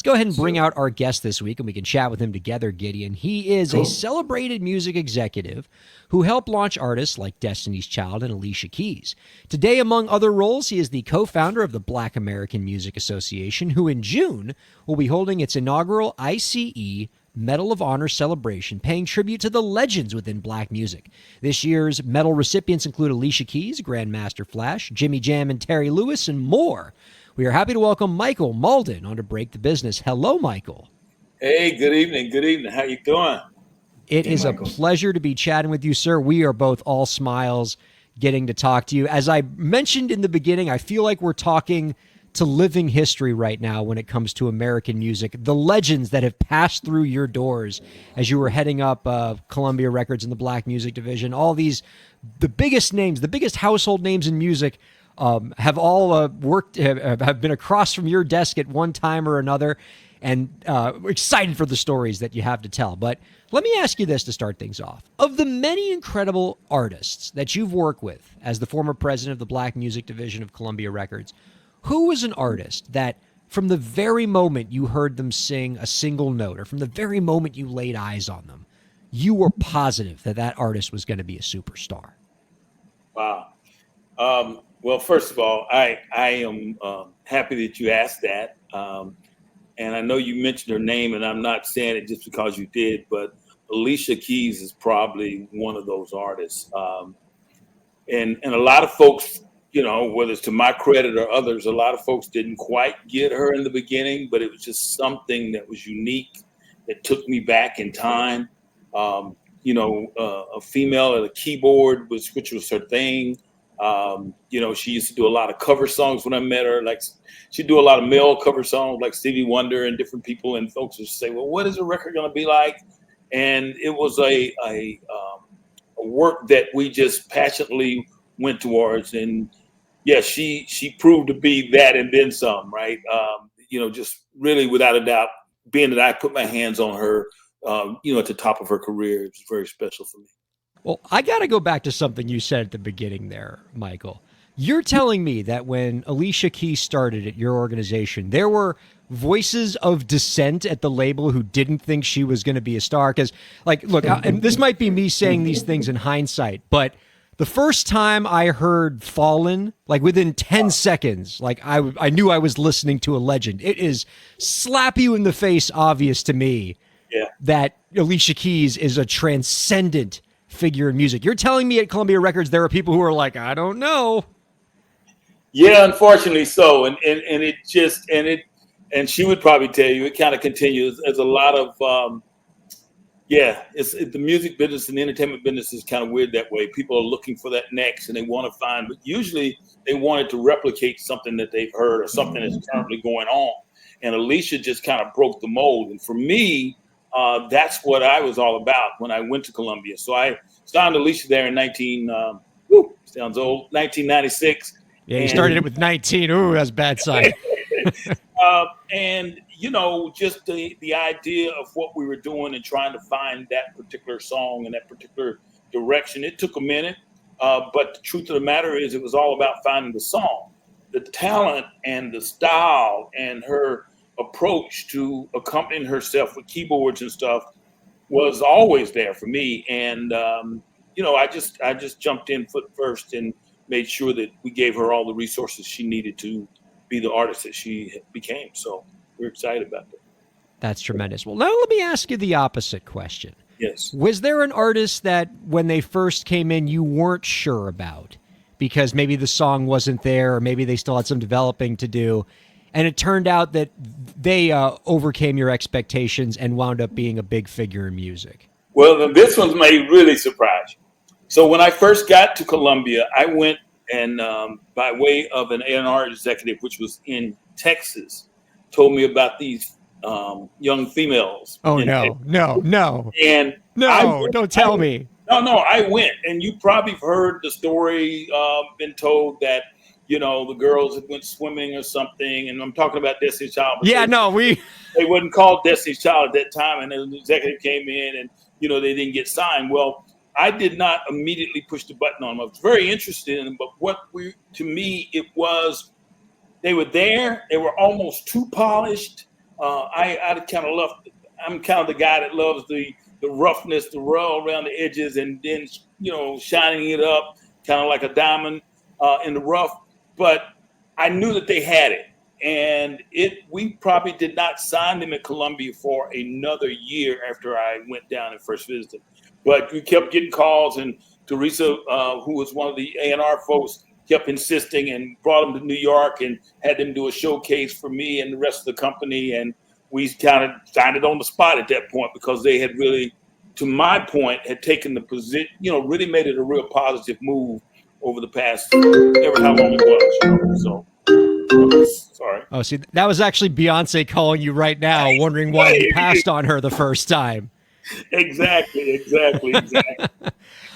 Let's go ahead and bring out our guest this week, and we can chat with him together, Gideon. He is a celebrated music executive who helped launch artists like Destiny's Child and Alicia Keys. Today, among other roles, he is the co-founder of the Black American Music Association, who in June will be holding its inaugural ICE Medal of Honor celebration, paying tribute to the legends within black music. This year's medal recipients include Alicia Keys, Grandmaster Flash, Jimmy Jam and Terry Lewis, and more. We are happy to welcome Michael Mauldin on To Break the Business. Hello, Michael. Hey, good evening. Good evening. How you doing? It is Michael. A pleasure to be chatting with you, sir. We are both all smiles getting to talk to you. As I mentioned in the beginning, I feel like we're talking to living history right now when it comes to American music. The legends that have passed through your doors as you were heading up Columbia Records in the Black Music Division. All these, the biggest names, the biggest household names in music have all have been across from your desk at one time or another, and excited for the stories that you have to tell. But let me ask you this to start things off. Of the many incredible artists that you've worked with as the former president of the Black Music Division of Columbia Records, who was an artist that from the very moment you heard them sing a single note, or from the very moment you laid eyes on them, you were positive that that artist was going to be a superstar? Wow. Well, first of all, I am happy that you asked that. And I know you mentioned her name, and I'm not saying it just because you did, but Alicia Keys is probably one of those artists. And a lot of folks, you know, whether it's to my credit or others, a lot of folks didn't quite get her in the beginning, but it was just something that was unique that took me back in time. A female at a keyboard, which was her thing. She used to do a lot of cover songs when I met her. Like, she'd do a lot of male cover songs like Stevie Wonder and different people, and folks would say, well, what is a record going to be like? And it was a work that we just passionately went towards. And yeah, she proved to be that and then some, right? Just really without a doubt, being that I put my hands on her, at the top of her career, it was very special for me. Well, I got to go back to something you said at the beginning there, Michael. You're telling me that when Alicia Keys started at your organization, there were voices of dissent at the label who didn't think she was going to be a star? Because, look, and this might be me saying these things in hindsight, but the first time I heard Fallen, within 10 seconds, I knew I was listening to a legend. It is slap you in the face obvious to me that Alicia Keys is a transcendent figure in music. You're telling me at Columbia Records there are people who are like, I don't know. Yeah, unfortunately so. And she would probably tell you it kind of continues. There's a lot of the music business and the entertainment business is kind of weird that way. People are looking for that next, and they want to find, but usually they wanted to replicate something that they've heard or something that's currently going on. And Alicia just kind of broke the mold. And for me, that's what I was all about when I went to Columbia. So I signed Alicia there in 1996. Yeah, you started it with 19. Ooh, that's a bad sign. Just the idea of what we were doing and trying to find that particular song and that particular direction, it took a minute. But the truth of the matter is it was all about finding the song. The talent and the style and her approach to accompanying herself with keyboards and stuff was always there for me. And, I just jumped in foot first and made sure that we gave her all the resources she needed to be the artist that she became. So we're excited about that. That's tremendous. Well, now let me ask you the opposite question. Yes. Was there an artist that when they first came in, you weren't sure about because maybe the song wasn't there or maybe they still had some developing to do, and it turned out that they overcame your expectations and wound up being a big figure in music? Well, this one may really surprise you. So when I first got to Columbia, I went and by way of an A&R executive, which was in Texas, told me about these young females. Oh, no. And don't tell me. No, I went. And you probably heard the story, been told that, the girls that went swimming or something. And I'm talking about Destiny's Child. Yeah, they wasn't called Destiny's Child at that time. And the executive came in and, they didn't get signed. Well, I did not immediately push the button on them. I was very interested in them, but to me, it was, they were there. They were almost too polished. I kind of love. I'm kind of the guy that loves the roughness, the roll around the edges, and then shining it up, kind of like a diamond in the rough. But I knew that they had it, and we probably did not sign them at Columbia for another year after I went down and first visited. But we kept getting calls, and Teresa, who was one of the A&R folks, kept insisting and brought them to New York and had them do a showcase for me and the rest of the company. And we kind of signed it on the spot at that point because they had really, to my point, had taken the position, really made it a real positive move over the past, ever how long it was. So, sorry. Oh, see, that was actually Beyonce calling you right now, wondering why you passed on her the first time. Exactly.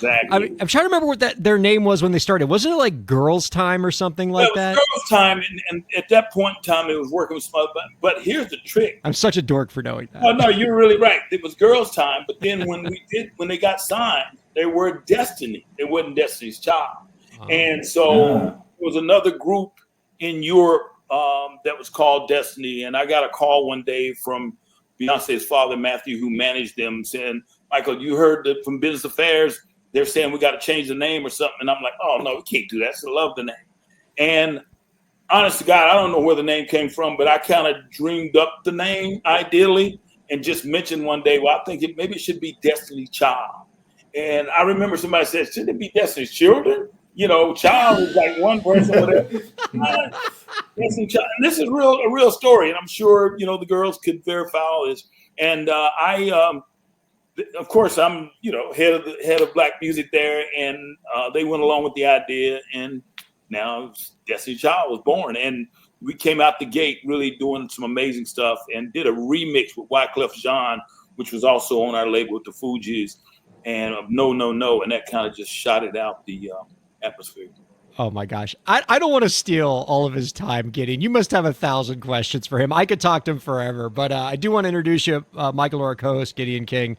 I mean, I'm trying to remember what their name was when they started. Wasn't it like Girls Time or something like that? Girls Time, and at that point in time, it was working with some other. But here's the trick. I'm such a dork for knowing that. Oh no, you're really right. It was Girls Time, but then when they got signed, they were Destiny. They wasn't Destiny's Child, and so there was another group in Europe that was called Destiny, and I got a call one day from Beyonce's father, Matthew, who managed them, saying, "Michael, you heard that from Business Affairs? They're saying we got to change the name or something." And I'm like, "Oh no, we can't do that. I love the name." And honest to God, I don't know where the name came from, but I kind of dreamed up the name ideally and just mentioned one day, well, I think maybe it should be Destiny's Child. And I remember somebody said, shouldn't it be Destiny's Children? Child is like one person, whatever. Destiny's Child. And this is a real story, and I'm sure the girls could verify all this. And of course, I'm head of black music there, and they went along with the idea, and now Destiny Child was born, and we came out the gate really doing some amazing stuff, and did a remix with Wyclef Jean, which was also on our label with the Fugees, and No, and that kind of just shot it out the atmosphere. Oh my gosh. I don't want to steal all of his time, Gideon. You must have 1,000 questions for him. I could talk to him forever, but I do want to introduce you, Michael, our co-host, Gideon King,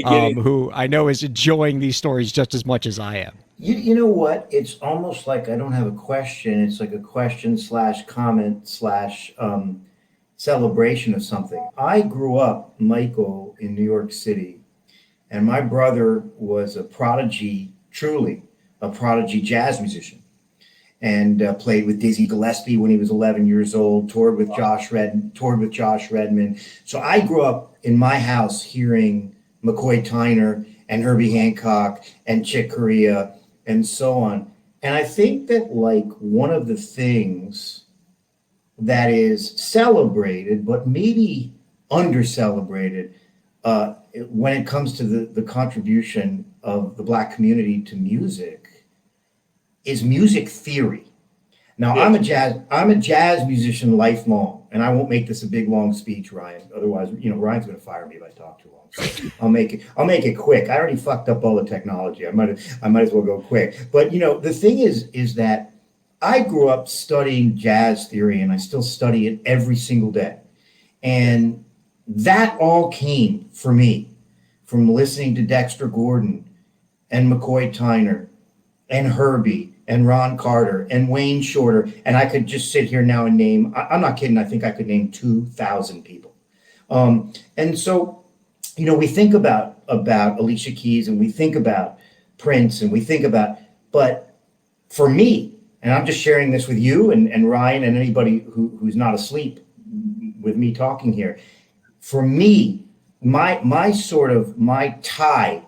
who I know is enjoying these stories just as much as I am. You know what? It's almost like I don't have a question. It's like a question / comment / celebration of something. I grew up, Michael, in New York City, and my brother was a prodigy, truly a prodigy jazz musician, and played with Dizzy Gillespie when he was 11 years old, toured with Josh Redman. So I grew up in my house hearing McCoy Tyner and Herbie Hancock and Chick Corea and so on. And I think that one of the things that is celebrated, but maybe under-celebrated when it comes to the contribution of the Black community to music is music theory. Now, yes. I'm a jazz musician lifelong, and I won't make this a big long speech, Ryan. Otherwise, Ryan's going to fire me if I talk too long. So I'll make it quick. I already fucked up all the technology. I might as well go quick. But the thing is that I grew up studying jazz theory, and I still study it every single day. And that all came for me from listening to Dexter Gordon and McCoy Tyner and Herbie and Ron Carter and Wayne Shorter. And I could just sit here now and name, I'm not kidding, I think I could name 2,000 people. And so, we think about Alicia Keys, and we think about Prince, and we think about, but for me, and I'm just sharing this with you and Ryan and anybody who's not asleep with me talking here, for me, my tie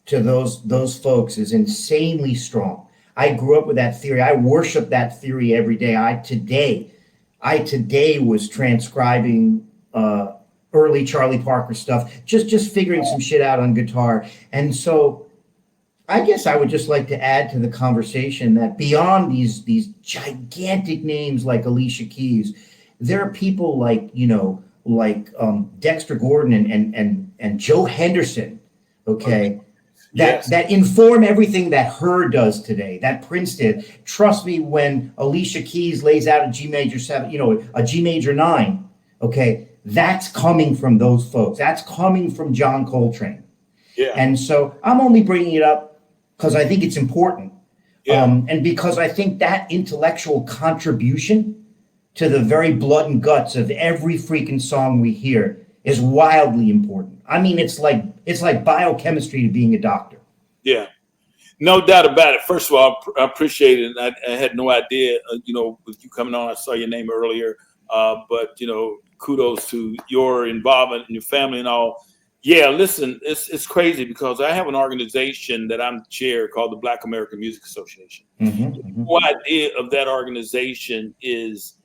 to those folks is insanely strong. I grew up with that theory. I worship that theory every day. I today was transcribing early Charlie Parker stuff, just figuring some shit out on guitar. And so I guess I would just like to add to the conversation that beyond these gigantic names like Alicia Keys, there are people like Dexter Gordon and Joe Henderson, okay? That inform everything that Her does today, that Prince did. Trust me, when Alicia Keys lays out a G major 7, a G major 9, okay, that's coming from those folks. That's coming from John Coltrane. Yeah. And so I'm only bringing it up because I think it's important. Yeah. And because I think that intellectual contribution to the very blood and guts of every freaking song we hear is wildly important. I mean, it's like biochemistry to being a doctor. Yeah. No doubt about it. First of all, I appreciate it. I had no idea, with you coming on, I saw your name earlier. But, kudos to your involvement and your family and all. Yeah, listen, it's crazy because I have an organization that I'm the chair called the Black American Music Association. The whole idea of that organization is,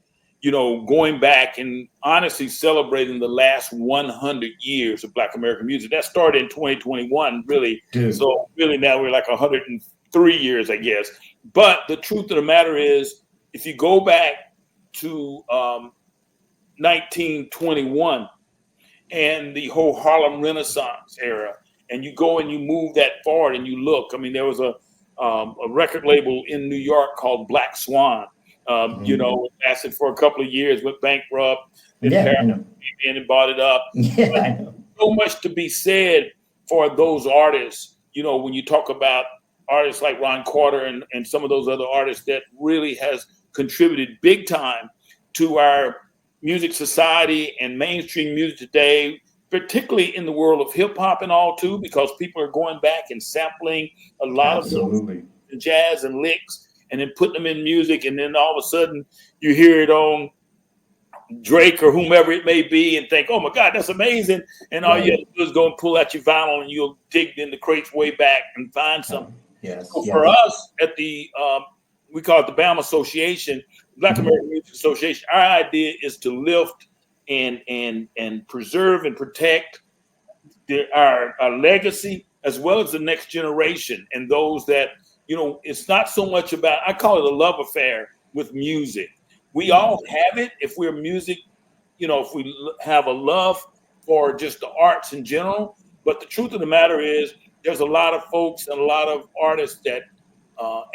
going back and honestly celebrating the last 100 years of Black American music. That started in 2021, really. Dude. So really now we're like 103 years, I guess. But the truth of the matter is, if you go back to 1921 and the whole Harlem Renaissance era, and you go and you move that forward and you look, I mean, there was a record label in New York called Black Swan. It lasted for a couple of years, went bankrupt. Then Paramount came in and bought it up. Yeah, I know. So much to be said for those artists. When you talk about artists like Ron Carter and some of those other artists that really has contributed big time to our music society and mainstream music today, particularly in the world of hip hop and all too, because people are going back and sampling a lot of jazz and licks and then putting them in music. And then all of a sudden you hear it on Drake or whomever it may be and think, oh my God, that's amazing. And all you have to do is go and pull out your vinyl and you'll dig in the crates way back and find something. So for us at the, we call it the BAM Association, Black American Music Association, our idea is to lift and preserve and protect our legacy as well as the next generation and those that, it's not so much about, I call it a love affair with music. We all have it if we're music, if we have a love for just the arts in general. But the truth of the matter is there's a lot of folks and a lot of artists that,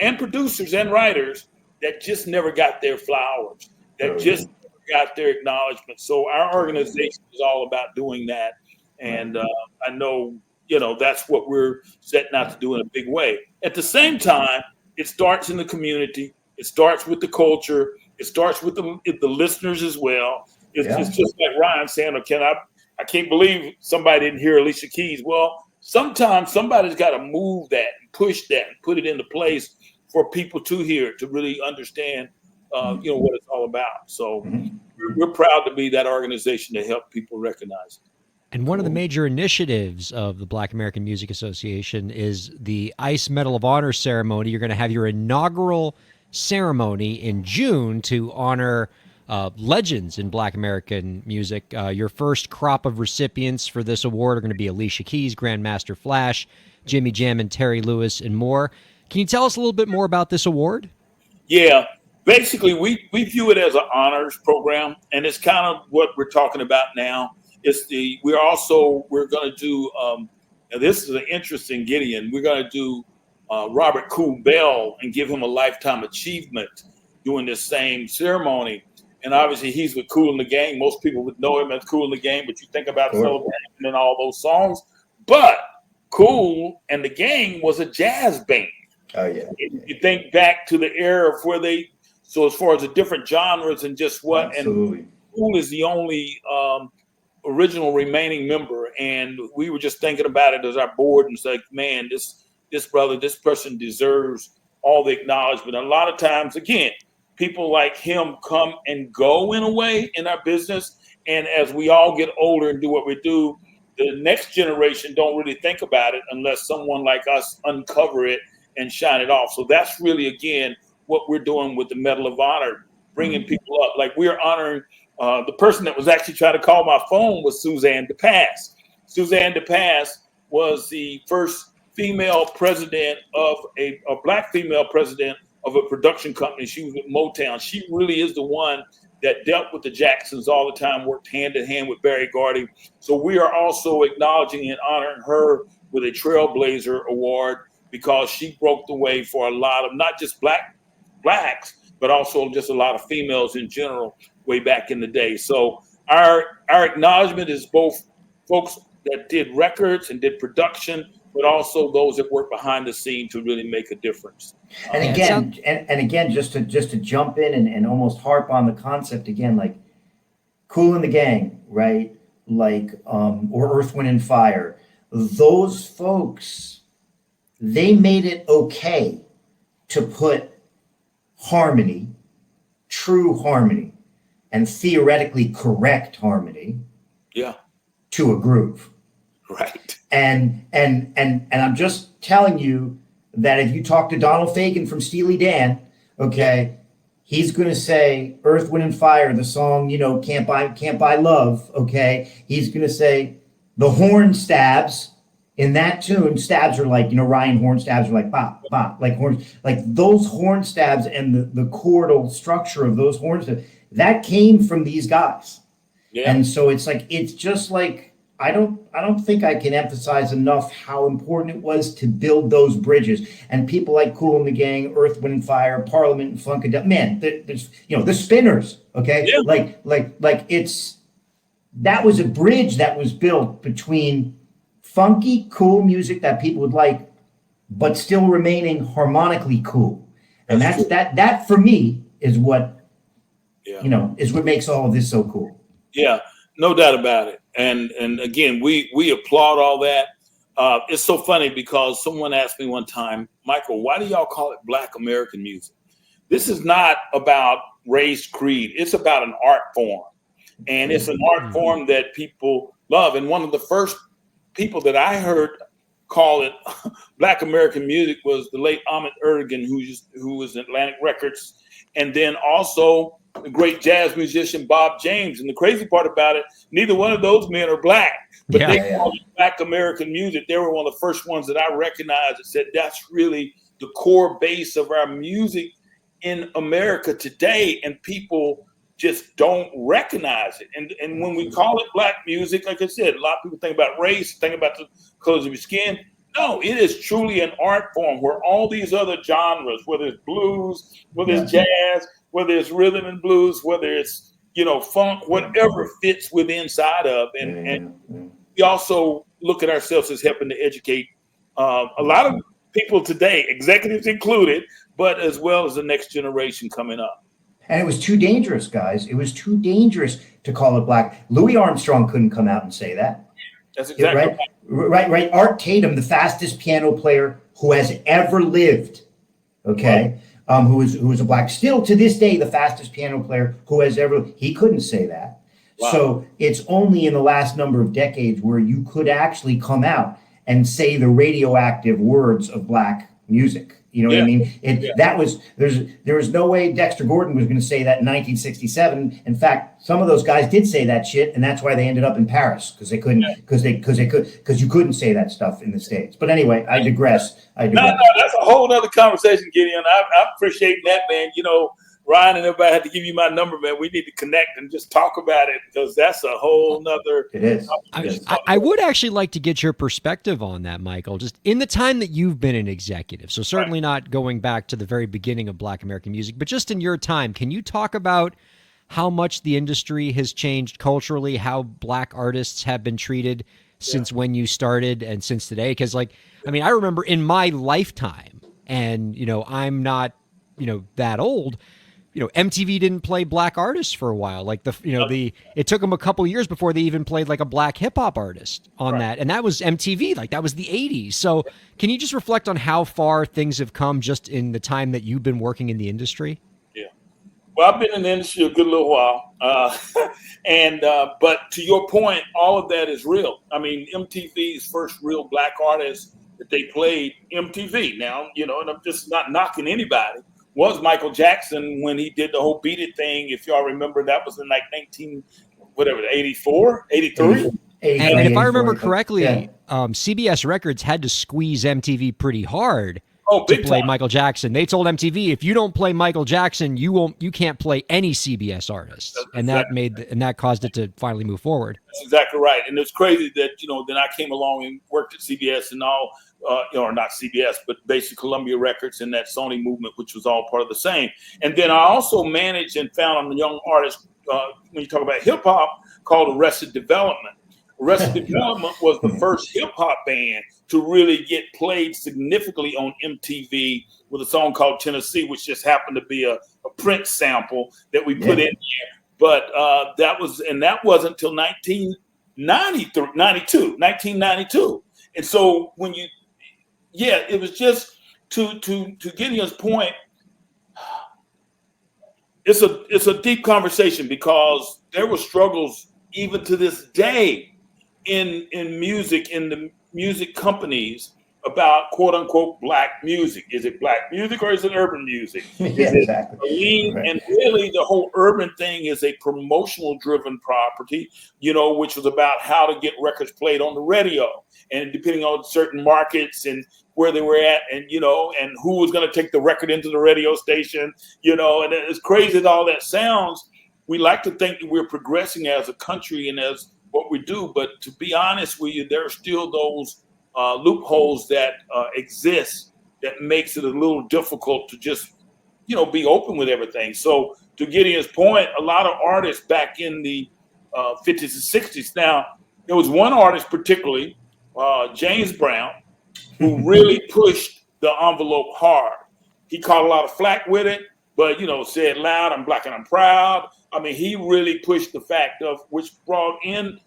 and producers and writers that just never got their flowers, that just never got their acknowledgement. So our organization is all about doing that. And I know, that's what we're setting out to do in a big way. At the same time, it starts in the community. It starts with the culture. It starts with the listeners as well. It's just like Ryan saying, I can't believe somebody didn't hear Alicia Keys. Well, sometimes somebody's got to move that and push that and put it into place for people to hear, to really understand, what it's all about. So we're proud to be that organization to help people recognize it. And one of the major initiatives of the Black American Music Association is the Ice Medal of Honor ceremony. You're going to have your inaugural ceremony in June to honor legends in Black American music. Your first crop of recipients for this award are going to be Alicia Keys, Grandmaster Flash, Jimmy Jam, and Terry Lewis, and more. Can you tell us a little bit more about this award? Yeah. Basically, we view it as an honors program, and it's kind of what we're talking about now. We're going to do, now this is an interesting Gideon. We're going to do Robert Cool Bell and give him a lifetime achievement doing this same ceremony. And obviously he's with Kool and the Gang. Most people would know him as Kool and the Gang, but you think about Celebration and all those songs. But Kool and the Gang was a jazz band. Oh, yeah. You think back to the era of where so as far as the different genres and just what, Absolutely. and Kool is the only original remaining member. And we were just thinking about it as our board and it's like, man, this brother, this person deserves all the acknowledgement. A lot of times, again, people like him come and go in a way in our business. And as we all get older and do what we do, the next generation don't really think about it unless someone like us uncover it and shine it off. So that's really, again, what we're doing with the Medal of Honor, bringing people up. Like we're honoring the person that was actually trying to call my phone was Suzanne DePass. Suzanne DePass was the first female president of a Black female president of a production company. She was with Motown. She really is the one that dealt with the Jacksons all the time, worked hand in hand with Barry Gordy. So we are also acknowledging and honoring her with a Trailblazer Award because she broke the way for a lot of not just blacks, but also just a lot of females in general way back in the day. So our acknowledgement is both folks that did records and did production, but also those that work behind the scene to really make a difference. And again, just to jump in and almost harp on the concept again, like Kool and the Gang, right? Like or Earth, Wind and Fire. Those folks, they made it okay to put harmony, true harmony, and theoretically correct harmony, to a groove. Right. And I'm just telling you that if you talk to Donald Fagen from Steely Dan, okay, he's going to say Earth, Wind and Fire, the song, Can't Buy Love, okay? He's going to say the horn stabs in that tune, stabs are like, Ryan horn stabs are like bop, bop, like horns, like those horn stabs and the chordal structure of those horns, that came from these guys. Yeah. And so it's just like, I don't think I can emphasize enough how important it was to build those bridges. And people like Kool and the Gang, Earth, Wind and Fire, Parliament and Funkadelic, man, there's the Spinners, okay? Yeah. Like it's, that was a bridge that was built between funky, cool music that people would like, but still remaining harmonically cool. And that for me is what, is what makes all of this so cool. Yeah, no doubt about it. And again, we applaud all that. It's so funny because someone asked me one time, Michael, why do y'all call it Black American music? This is not about race, creed. It's about an art form. And it's an art form that people love. And one of the first people that I heard call it Black American music was the late Ahmet Ertegun, who was in Atlantic Records. And then also the great jazz musician Bob James. And the crazy part about it, neither one of those men are black, but they call it Black American music. They were one of the first ones that I recognized that said that's really the core base of our music in America today, and people just don't recognize it. And when we call it black music, like I said, a lot of people think about race, think about the colors of your skin. No, it is truly an art form where all these other genres, whether it's blues, whether it's jazz, whether it's rhythm and blues, whether it's, funk, whatever fits within inside of. And we also look at ourselves as helping to educate a lot of people today, executives included, but as well as the next generation coming up. And it was too dangerous, guys. It was too dangerous to call it black. Louis Armstrong couldn't come out and say that. That's exactly right. Right. Art Tatum, the fastest piano player who has ever lived, okay, who is a black, still to this day, the fastest piano player who has ever, he couldn't say that. Wow. So it's only in the last number of decades where you could actually come out and say the radioactive words of black music. You know what I mean? That was, there was no way Dexter Gordon was going to say that in 1967. In fact, some of those guys did say that shit, and that's why they ended up in Paris, because they couldn't, because you couldn't say that stuff in the States. But anyway, I digress. No, that's a whole other conversation, Gideon. I appreciate that, man. Ryan and everybody had to give you my number, man. We need to connect and just talk about it, because that's a whole nother. It is. I would actually like to get your perspective on that, Michael, just in the time that you've been an executive. So certainly not going back to the very beginning of Black American music, but just in your time, can you talk about how much the industry has changed culturally, how black artists have been treated since when you started and since today? Because I remember in my lifetime, and, I'm not, that old, MTV didn't play black artists for a while. It took them a couple years before they even played like a black hip hop artist on that. And that was MTV, that was the 80s. So can you just reflect on how far things have come just in the time that you've been working in the industry? Yeah. Well, I've been in the industry a good little while. But to your point, all of that is real. I mean, MTV's first real black artist that they played, MTV. Now, and I'm just not knocking anybody, was Michael Jackson when he did the whole Beat It thing. If y'all remember, that was in 84, 83. And if I remember correctly, CBS Records had to squeeze MTV pretty hard to play Michael Jackson. They told MTV, if you don't play Michael Jackson, you can't play any CBS artists. And that caused it to finally move forward. That's exactly right. And it's crazy that, then I came along and worked at CBS and all, or not CBS, but basically Columbia Records and that Sony movement, which was all part of the same. And then I also managed and found a young artist, when you talk about hip hop, called Arrested Development. Arrested Development was the first hip hop band to really get played significantly on MTV with a song called Tennessee, which just happened to be a Prince sample that we put in there. But that wasn't until 1992. And so it was just to Gideon's point. It's a deep conversation because there were struggles even to this day in music, in the music companies, about quote unquote black music. Is it black music or is it urban music? Exactly. Right. And really the whole urban thing is a promotional driven property, which was about how to get records played on the radio, and depending on certain markets and where they were at, and and who was going to take the record into the radio station, and as crazy as all that sounds, we like to think that we're progressing as a country and as what we do, but to be honest with you, there are still those loopholes that exist that makes it a little difficult to just, be open with everything. So to Gideon's point, a lot of artists back in the 50s and 60s. Now, there was one artist particularly, James Brown, who really pushed the envelope hard. He caught a lot of flack with it, but, said loud, I'm black and I'm proud. I mean, he really pushed the fact of, which brought in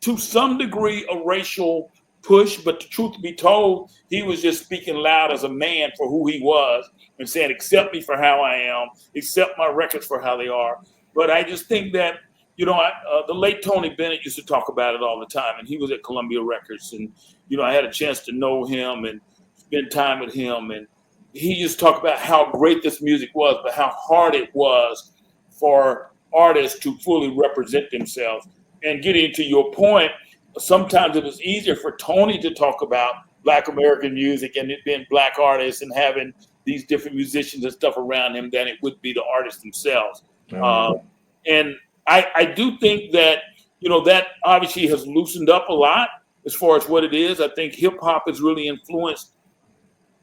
to some degree a racial push, but the truth be told, he was just speaking loud as a man for who he was and saying, accept me for how I am, accept my records for how they are. But I just think that, the late Tony Bennett used to talk about it all the time, and he was at Columbia Records, and, I had a chance to know him and spend time with him, and he used to talk about how great this music was, but how hard it was for artists to fully represent themselves. And getting to your point, sometimes it was easier for Tony to talk about Black American music and it being Black artists and having these different musicians and stuff around him than it would be the artists themselves. And I do think that, that obviously has loosened up a lot as far as what it is. I think hip hop has really influenced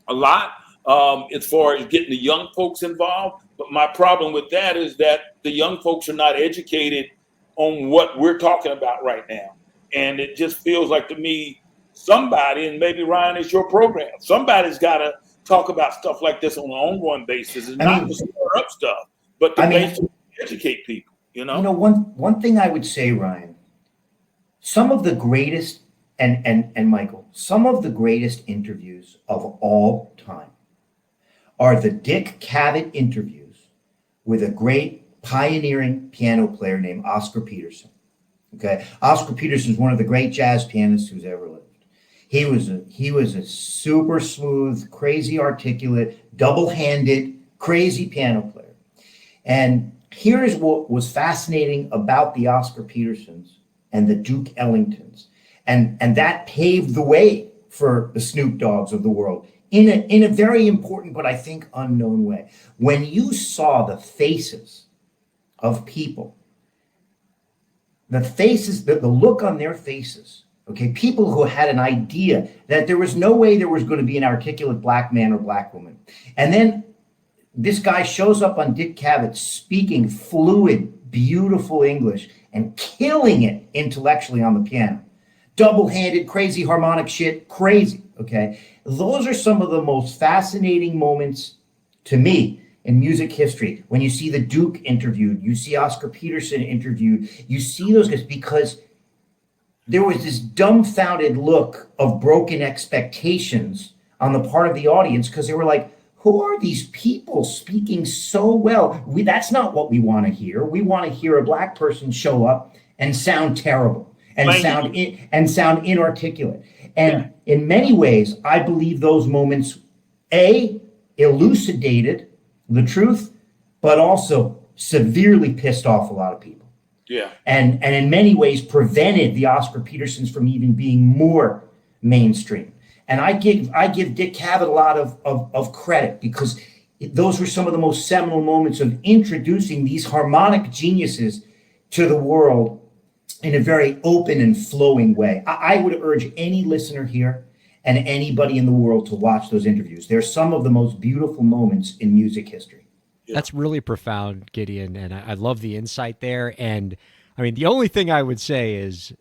a lot as far as getting the young folks involved. But my problem with that is that the young folks are not educated on what we're talking about right now. And it just feels like to me, somebody, and maybe Ryan, is your program, somebody's got to talk about stuff like this on an ongoing basis, and not to stir up stuff, but to basically educate people. One thing I would say, Ryan, some of the greatest and Michael, some of the greatest interviews of all time are the Dick Cavett interviews with a great pioneering piano player named Oscar Peterson. Okay, Oscar Peterson is one of the great jazz pianists who's ever lived. He was a super smooth, crazy articulate, double-handed, crazy piano player. And here's what was fascinating about the Oscar Petersons and the Duke Ellingtons, and that paved the way for the Snoop Dogg's of the world in a very important but I think unknown way. When you saw the faces of people, the look on their faces, okay, people who had an idea that there was no way there was going to be an articulate Black man or Black woman. And then this guy shows up on Dick Cavett speaking fluid, beautiful English and killing it intellectually on the piano. Double-handed, crazy harmonic shit, crazy, okay? Those are some of the most fascinating moments to me in music history. When you see the Duke interviewed, you see Oscar Peterson interviewed, you see those guys, because there was this dumbfounded look of broken expectations on the part of the audience, because they were like, who are these people speaking so well? That's not what we want to hear. We want to hear a Black person show up and sound terrible and sound inarticulate. And in many ways, I believe those moments, elucidated the truth, but also severely pissed off a lot of people. Yeah. And in many ways prevented the Oscar Petersons from even being more mainstream. And I give Dick Cavett a lot of credit, because those were some of the most seminal moments of introducing these harmonic geniuses to the world in a very open and flowing way. I would urge any listener here and anybody in the world to watch those interviews. They're some of the most beautiful moments in music history. Yeah. That's really profound, Gideon, and I love the insight there. And I mean, the only thing I would say is,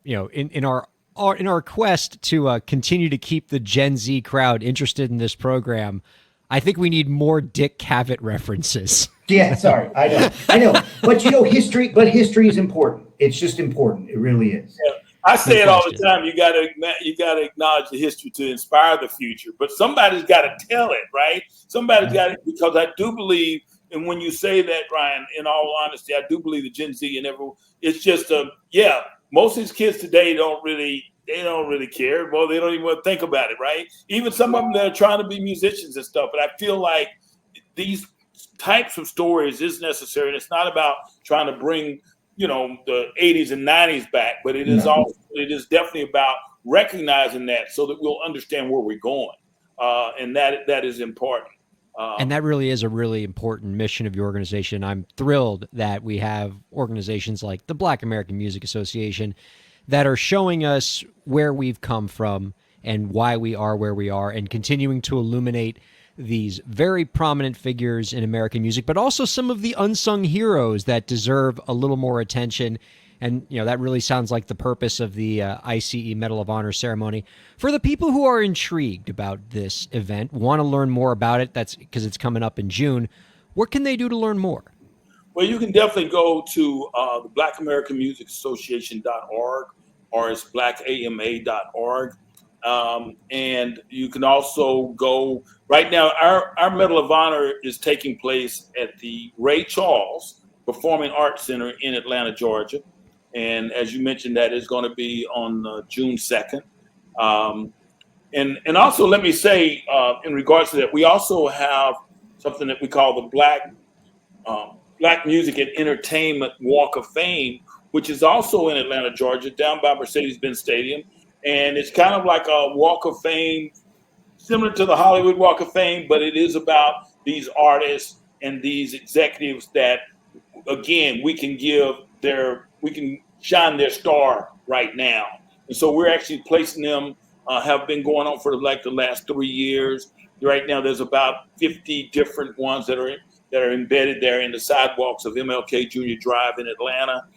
in our quest to continue to keep the Gen Z crowd interested in this program, I think we need more Dick Cavett references. Yeah, sorry, I know, but history is important. It's just important. It really is. Yeah. I say No it all question. the time. You got to acknowledge the history to inspire the future, but somebody's got to tell it, right? Somebody's got to, because I do believe, and when you say that, Ryan, in all honesty, I do believe the Gen Z and everyone. It's just most of these kids today don't really care. Well, they don't even want to think about it, right? Even some of them that are trying to be musicians and stuff. But I feel like these types of stories is necessary, and it's not about trying to bring the 80s and 90s back, but it is definitely about recognizing that so that we'll understand where we're going, and that is important. And that really is a really important mission of your organization. I'm thrilled that we have organizations like the Black American Music Association that are showing us where we've come from and why we are where we are, and continuing to illuminate these very prominent figures in American music, but also some of the unsung heroes that deserve a little more attention. And, that really sounds like the purpose of the ICE Medal of Honor ceremony. For the people who are intrigued about this event, want to learn more about it, that's because it's coming up in June, what can they do to learn more? Well, you can definitely go to the Black American Music Association.org, or it's blackama.org. And you can also go right now. Our Medal of Honor is taking place at the Ray Charles Performing Arts Center in Atlanta, Georgia. And as you mentioned, that is going to be on June 2nd. And also, let me say, in regards to that, we also have something that we call the Black Music and Entertainment Walk of Fame, which is also in Atlanta, Georgia, down by Mercedes-Benz Stadium. And it's kind of like a Walk of Fame, similar to the Hollywood Walk of Fame, but it is about these artists and these executives that, again, we can shine their star right now. And so we're actually placing them, have been going on for like the last 3 years. Right now, there's about 50 different ones that are embedded there in the sidewalks of MLK Jr. Drive in Atlanta.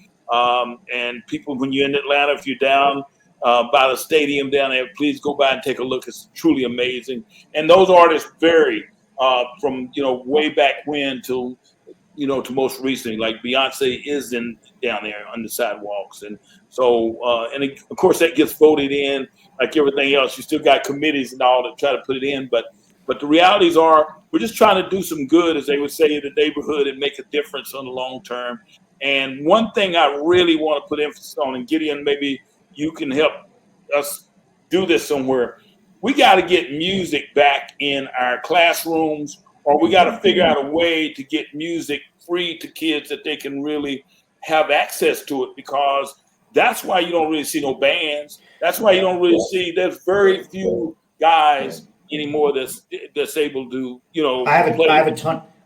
And people, when you're in Atlanta, if you're down by the stadium down there, please go by and take a look. It's truly amazing. And those artists vary from way back when to most recently. Like Beyonce is down there on the sidewalks, and so of course that gets voted in like everything else. You still got committees and all to try to put it in, but the realities are we're just trying to do some good, as they would say, in the neighborhood and make a difference on the long term. And one thing I really want to put emphasis on, and Gideon, maybe you can help us do this somewhere. We got to get music back in our classrooms, or we got to figure out a way to get music free to kids that they can really have access to it, because that's why you don't really see no bands. That's why you don't really see, there's very few guys anymore that's able to, play.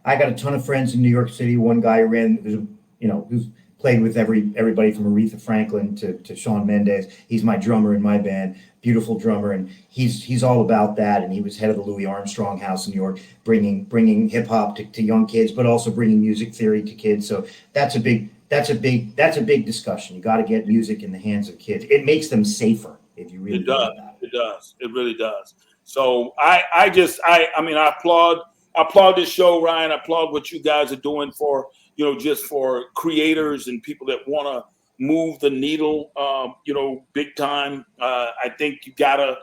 I got a ton of friends in New York City. One guy who's played with everybody from Aretha Franklin to Shawn Mendes. He's my drummer in my band, beautiful drummer, and he's all about that. And he was head of the Louis Armstrong House in New York, bringing hip hop to young kids, but also bringing music theory to kids. So that's a big discussion. You got to get music in the hands of kids. It makes them safer if you really think about it. It does. It really does. So I applaud this show, Ryan. I applaud what you guys are doing for, just for creators and people that want to move the needle, big time. I think you gotta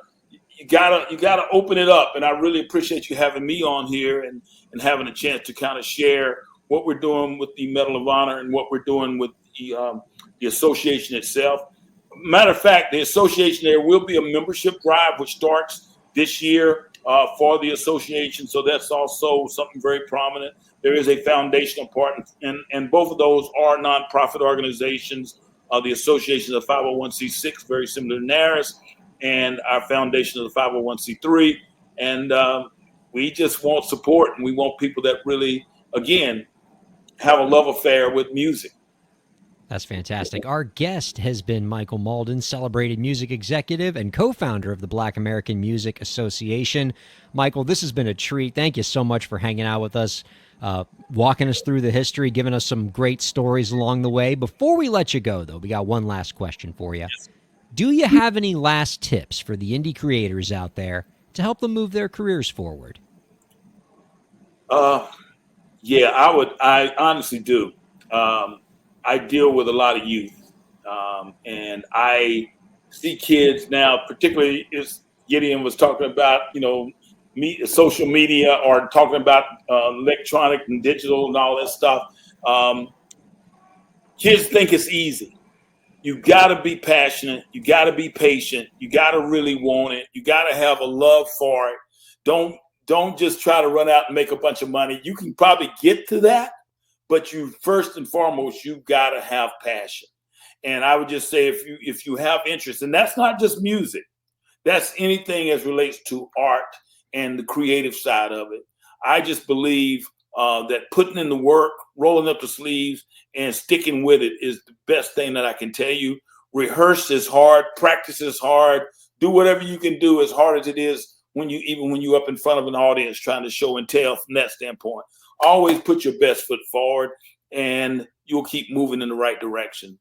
open it up. And I really appreciate you having me on here and having a chance to kind of share what we're doing with the Medal of Honor and what we're doing with the association itself. Matter of fact, the association, there will be a membership drive which starts this year for the association. So that's also something very prominent. There is a foundational part, and both of those are nonprofit organizations. The association is a 501c6, very similar to NARIS, and our foundation is a 501c3. And we just want support, and we want people that really, again, have a love affair with music. That's fantastic. Our guest has been Michael Mauldin, celebrated music executive and co-founder of the Black American Music Association. Michael, this has been a treat. Thank you so much for hanging out with us. walking us through the history, giving us some great stories along the way. Before we let you go, though, we got one last question for you. Do you have any last tips for the indie creators out there to help them move their careers forward? Yeah, I honestly do. I deal with a lot of youth, and I see kids now, particularly as Gideon was talking about, social media, or talking about electronic and digital and all that stuff. Kids think it's easy. You got to be passionate. You got to be patient. You got to really want it. You got to have a love for it. Don't just try to run out and make a bunch of money. You can probably get to that, but you first and foremost, you got to have passion. And I would just say, if you have interest, and that's not just music, that's anything as relates to art and the creative side of it. I just believe that putting in the work, rolling up the sleeves, and sticking with it is the best thing that I can tell you. Rehearse is hard, practice is hard, do whatever you can do, as hard as it is when you up in front of an audience trying to show and tell from that standpoint. Always put your best foot forward, and you'll keep moving in the right direction.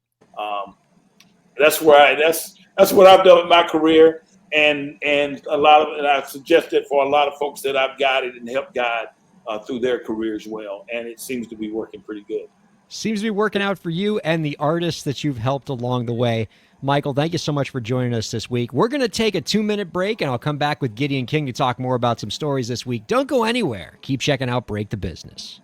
That's what I've done with my career, and I suggest it for a lot of folks that I've guided and helped guide through their careers well, and it seems to be working pretty good. Seems to be working out for you and the artists that you've helped along the way. Michael, thank you so much for joining us this week. We're going to take a 2-minute break, and I'll come back with Gideon King to talk more about some stories this week. Don't go anywhere. Keep checking out Break the Business.